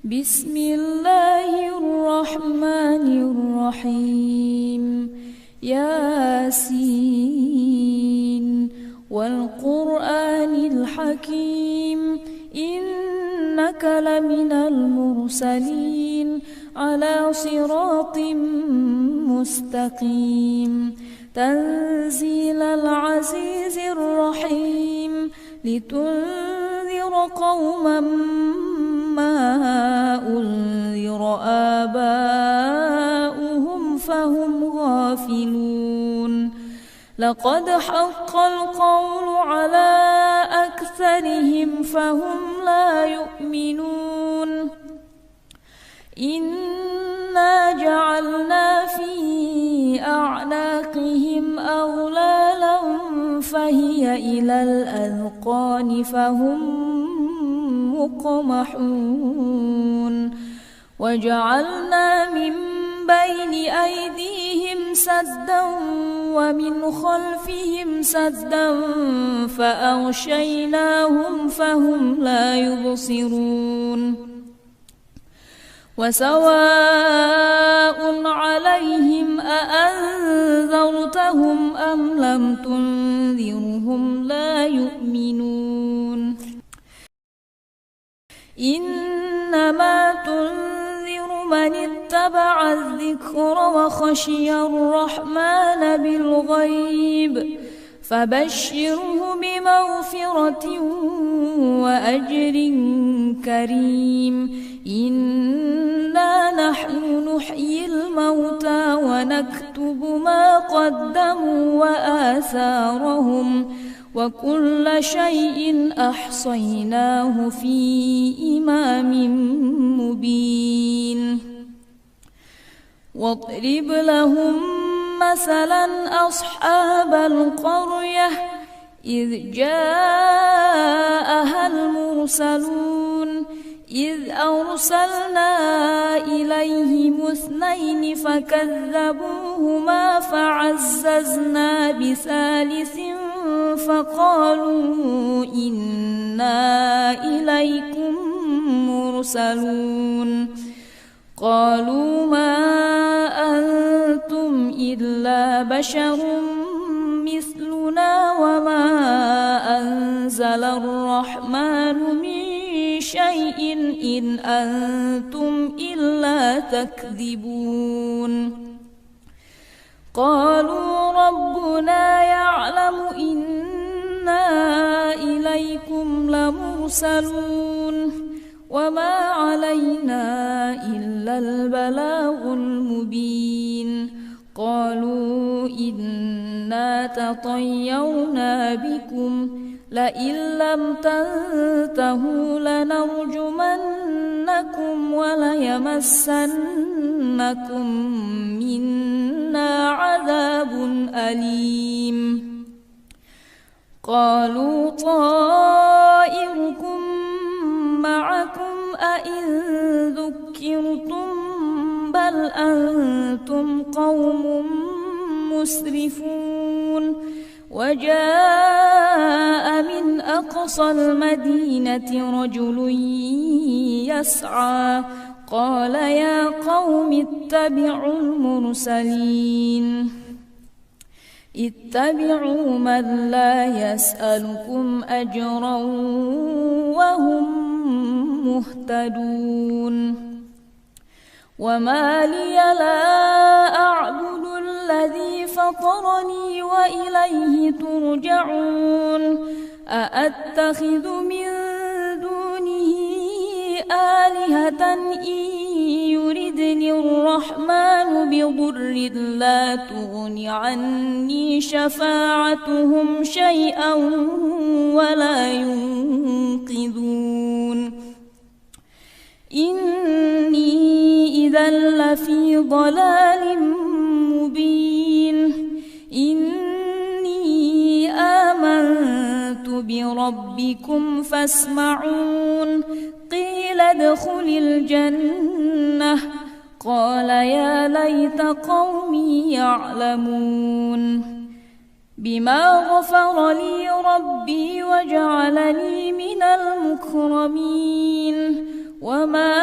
بسم الله الرحمن الرحيم ياسين والقرآن الحكيم إنك لمن المرسلين على صراط مستقيم تنزيل العزيز الرحيم لتنذر قوما ما أنذر آباؤهم فهم غافلون لقد حق القول على أكثرهم فهم لا يؤمنون إنا جعلنا في أعناقهم أغلالا فهي إلى الأذقان فهم مقمحون وجعلنا من بين أيديهم سدا ومن خلفهم سدا فأغشيناهم فهم لا يبصرون وسواء عليهم أأنذرتهم أم لم تنذرهم لا يؤمنون إنما تنذر من اتبع الذكر وخشي الرحمن بالغيب فبشره بمغفرة وأجر كريم إنا نحن نحيي الموتى ونكتب ما قدموا وآثارهم وكل شيء أحصيناه في إمام مبين واضرب لهم مثلا أصحاب القرية إذ جاءها المرسلون إذ أرسلنا إليهم اثنين فكذبوهما فعززنا بثالث فقالوا إنا إليكم مرسلون قالوا ما أنتم إلا بشر مثلنا وما أنزل الرحمن من شيء إن أنتم إلا تكذبون قالوا ربنا يعلم إنا إليكم لمرسلون وما علينا إلا البلاغ المبين قالوا إنا تطيرنا بكم لئن لم تنتهوا لنرجمنكم وليمسنكم منا عذاب أليم قالوا طائركم معكم أئن ذكرتم بل أنتم قوم مسرفون وجاء من أقصى المدينة رجل يسعى قال يا قوم اتبعوا المرسلين اتبعوا من لا يسألكم أجرا وهم مهتدون وما لي لا أعبد الذي فطرني وإليه ترجعون أأتخذ من دونه آلهة إن يردني الرحمن بضر لا تغن عني شفاعتهم شيئا ولا ينقذون إني إذا لفي ضلال مبين إني آمنت بربكم فاسمعون قيل ادخل الجنة قال يا ليت قومي يعلمون بما غفر لي ربي وجعلني من المكرمين وما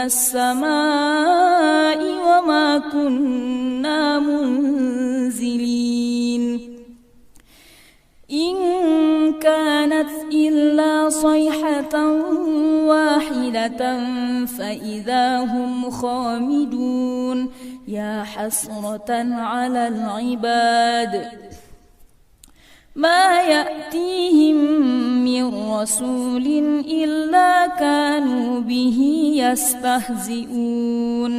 السماء وما كنا منزلين إن كانت إلا صيحة واحدة فإذا هم خامدون يا حسرة على العباد ما يأتيهم من رسول إلا كانوا به يستهزئون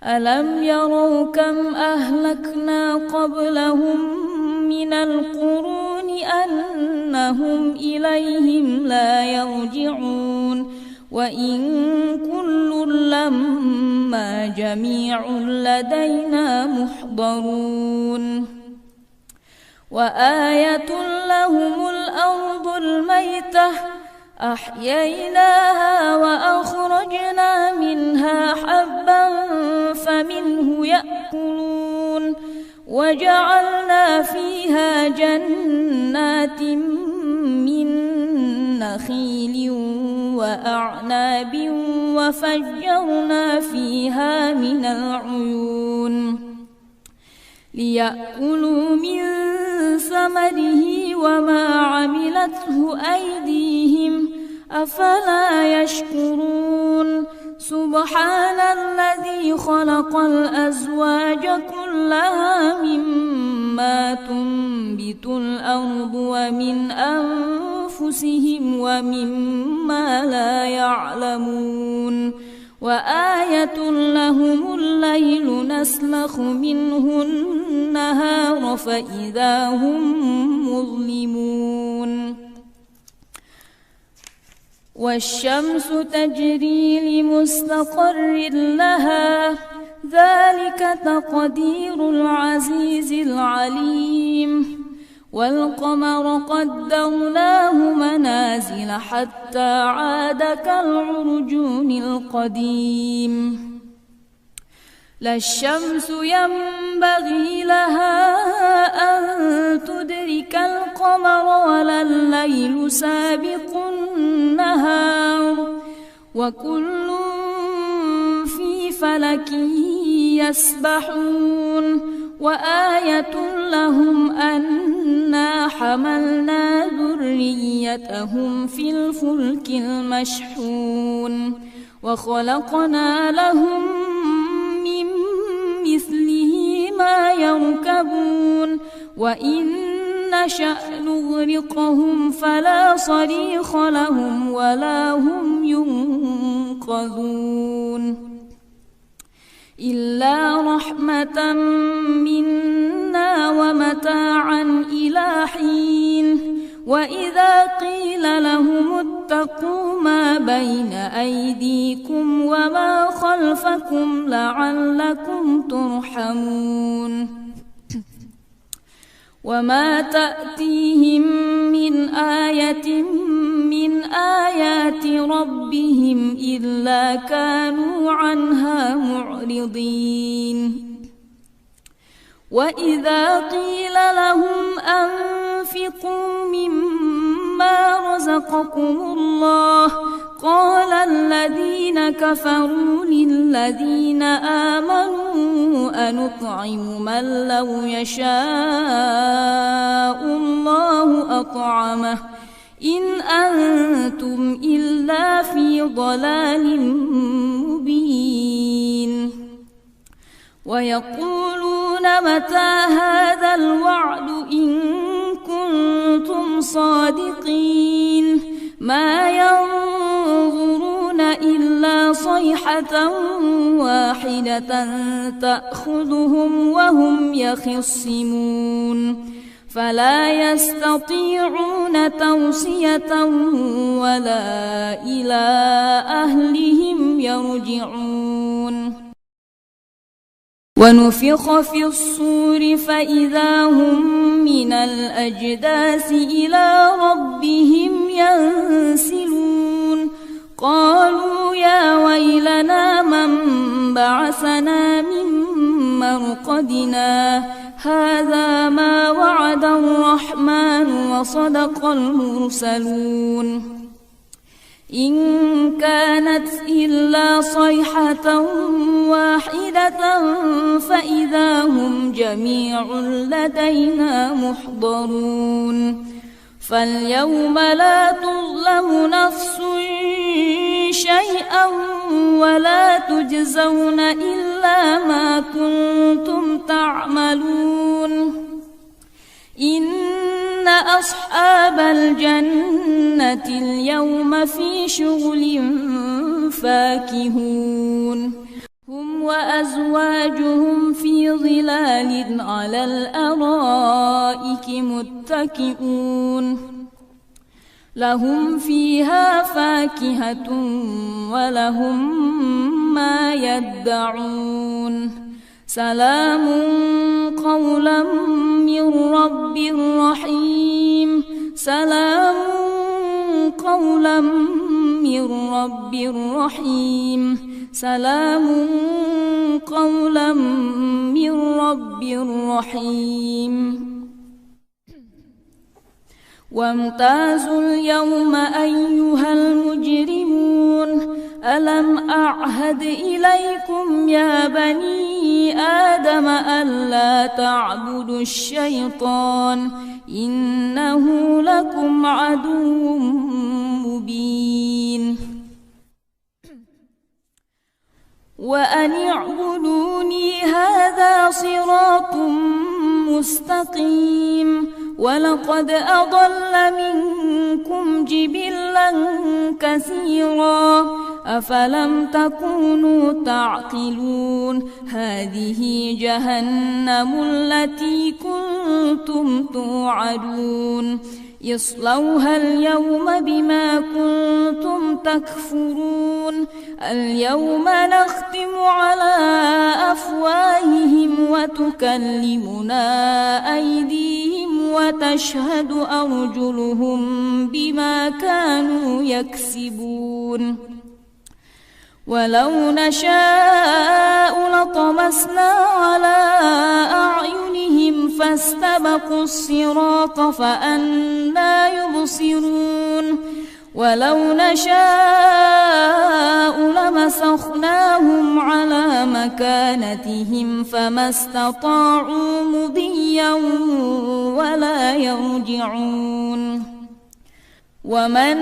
ألم يروا كم أهلكنا قبلهم من القرون أنهم إليهم لا يرجعون وإن كل لما جميع لدينا محضرون وآية لهم الأرض الميتة أحييناها وأخرجنا منها حبا فمنه يأكلون وجعلنا فيها جنات من نخيل وأعناب وفجرنا فيها من العيون ليأكلوا من ثمره وما عملته أيديهم أفلا يشكرون سبحان الذي خلق الأزواج كلها مما تنبت الأرض ومن أنفسهم ومما لا يعلمون وآية لهم الليل نسلخ منه النهار فإذا هم مظلمون والشمس تجري لمستقر لها ذلك تقدير العزيز العليم والقمر قدرناه منازل حتى عاد كالعرجون القديم لا الشمس ينبغي لها أن تدرك القمر ولا الليل سابق النهار وكل في فلك يسبحون وآية لهم أنا حملنا ذريتهم في الفلك المشحون وخلقنا لهم من مثله ما يركبون وإن نشأ نغرقهم فلا صريخ لهم ولا هم ينقذون إلا رحمة منا ومتاعا إلى حين وإذا قيل لهم اتقوا ما بين أيديكم وما خلفكم لعلكم ترحمون وما تأتيهم من آية من آيات ربهم إلا كانوا عنها معرضين وإذا قيل لهم أنفقوا مما رزقكم الله قال الذين كفروا للذين آمنوا أنطعم من لو يشاء الله أطعمه إن أنتم إلا في ضلال مبين ويقولون متى هذا الوعد إن كنتم صادقين ما ينظرون إلا صيحة واحدة تأخذهم وهم يخصمون فلا يستطيعون توصية ولا إلى أهلهم يرجعون ونفخ في الصور فإذا هم من الأجداث إلى ربهم ينسلون قالوا يا ويلنا من بعثنا من مرقدنا هذا ما وعد الرحمن وصدق المرسلون إن كانت إلا صيحة واحدة فإذا هم جميع لدينا محضرون فاليوم لا تظلم نفس شيئا ولا تجزون إلا ما كنتم تعملون إن أصحاب الجنة اليوم في شغل فاكهون هم وأزواجهم في ظلال على الأرائك متكئون لهم فيها فاكهة ولهم ما يدعون سلام قولا من رب رحيم سلام قولا من رب رحيم سلام قولا من رب رحيم وامتازوا اليوم أيها المجرمون ألم أعهد إليكم يا بني آدم ألا تعبدوا الشيطان إنه لكم عدو مبين وأن اعبدوني هذا صراط مستقيم ولقد أضل منكم جبلا كثيرا أفلم تكونوا تعقلون هذه جهنم التي كنتم توعدون اصلوها اليوم بما كنتم تكفرون اليوم نختم على أفواههم وتكلمنا أيديهم وتشهد أرجلهم بما كانوا يكسبون ولو نشاء لطمسنا على أعينهم فاستبقوا الصراط فأنى يبصرون ولو نشاء لمسخناهم على مكانتهم فما استطاعوا مضيا ولا يرجعون ومن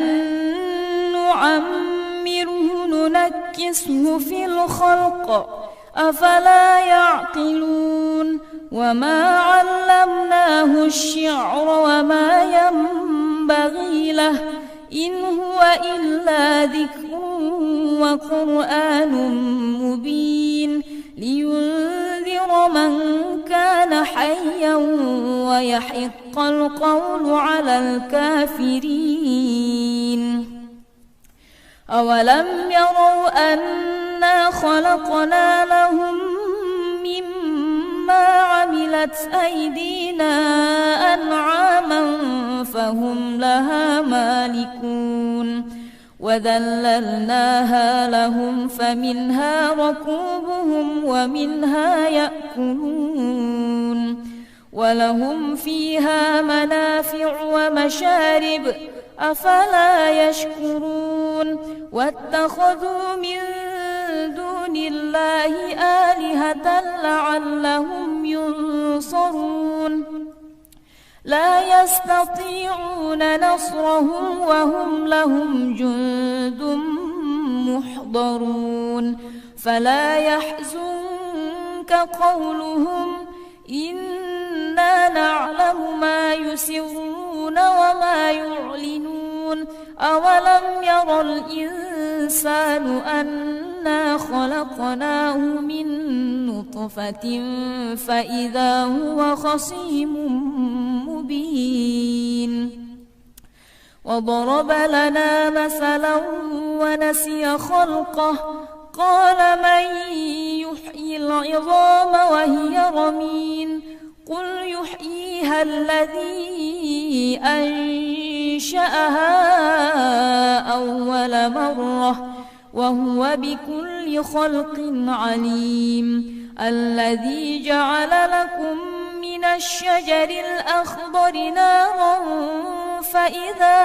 نعمره ننكسه في الخلق أفلا يعقلون وما علمناه الشعر وما ينبغي له إن هو إلا ذكر وقرآن مبين لينذر من كان حيا ويحق القول على الكافرين أولم يروا أنا خلقنا لهم مما عملت أيدينا أنعاما فهم لها مالكون وذللناها لهم فمنها ركوبهم ومنها يأكلون ولهم فيها منافع ومشارب أفلا يشكرون واتخذوا من دون الله آلهة لعلهم ينصرون لا يستطيعون نصرهم وهم لهم جند محضرون فلا يحزنك قولهم إنا نعلم ما يسرون وما يعلنون أولم ير الإنسان أنا خلقناه من نطفة فإذا هو خصيم مبين وضرب لنا مثلا ونسي خلقه قال من يحيي العظام وهي رميم قل يحييها الذي أنشأها أول مرة وهو بكل خلق عليم الذي جعل لكم من الشجر الأخضر نارا فإذا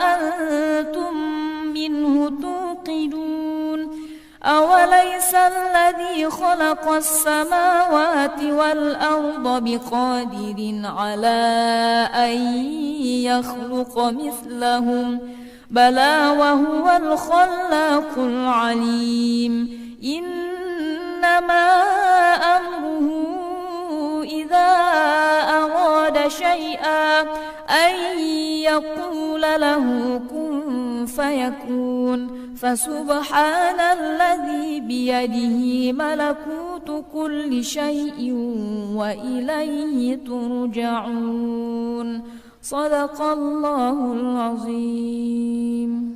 أنتم منه توقدون أوليس الذي خلق السماوات والأرض بقادر على أن يخلق مثلهم بلى وهو الخلاق العليم إنما أمره إذا أراد شيئا أن يقول له كن فيكون فسبحان الذي بيده ملكوت كل شيء وإليه ترجعون صدق الله العظيم.